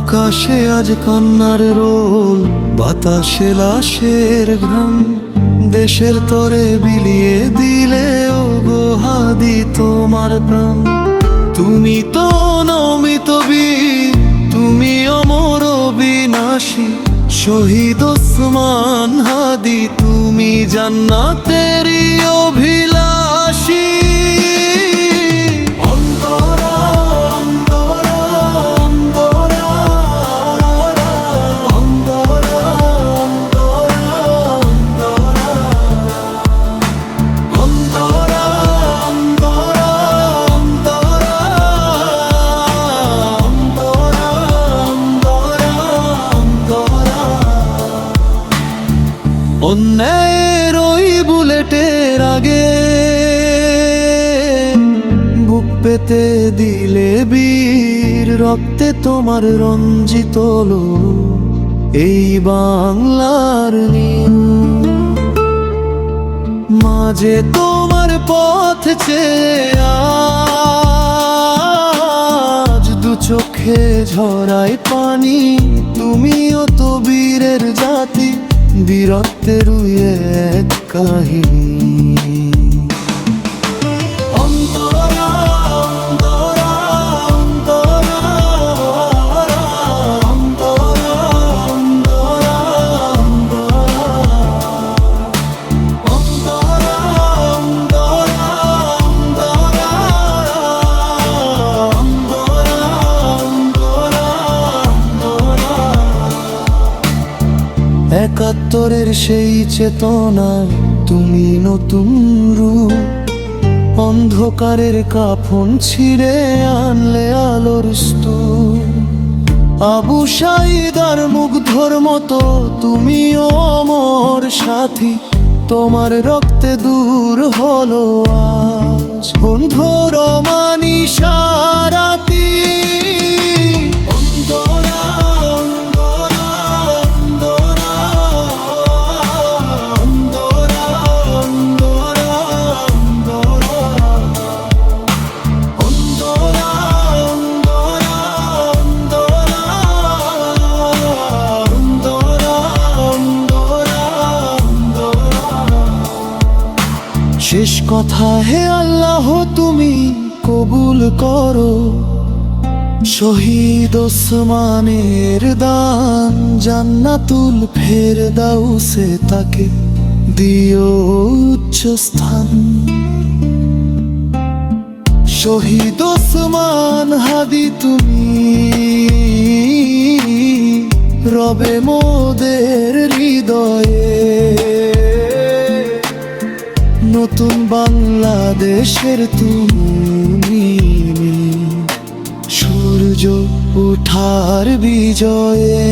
আকাশে আজ কান্নার রোল, বাতাসে লাশের ঘ্রাণ, দেশের তরে বিলিয়ে দিলে ও গো হাদি তোমার প্রাণ। তুমি তো অনমিত বীর, তুমি অমর বিনাশী, শহীদ ওসমান হাদি তুমি জান্নাতেরই অভিলাষী। অন্যায়ের ওই বুলেটের আগে বুক পেতে দিলে বীর, রক্তে তোমার রঞ্জিত এই বাংলার নীল। মাঝে তোমার পথ চেয়ে আজ দু চোখে ঝরায় পানি, তুমিও তো বীরের জাতি, বীরত্বের এক কাহিনী। একাত্তরের সেই চেতনার তুমি নতুন রূপ, অন্ধকারের কাফন ছিঁড়ে আনলে আলোর স্তূপ। আবু সাঈদার মুগ্ধর মতো তুমিও অমর সাথী, তোমার রক্তে দূর হলো আজ বন্ধুর মানিসারাতি। শেষ কথা হে আল্লাহ তুমি কবুল করো, শহীদ ওসমানের দান জান্নাতুল ফেরদাউসে তাকে দিও উচ্চ স্থান। শহীদ ওসমান হাদি তুমি রবে মোদের হৃদয়ে, নতুন বাংলাদেশের তুমি সূর্য ওঠার বিজয়ে।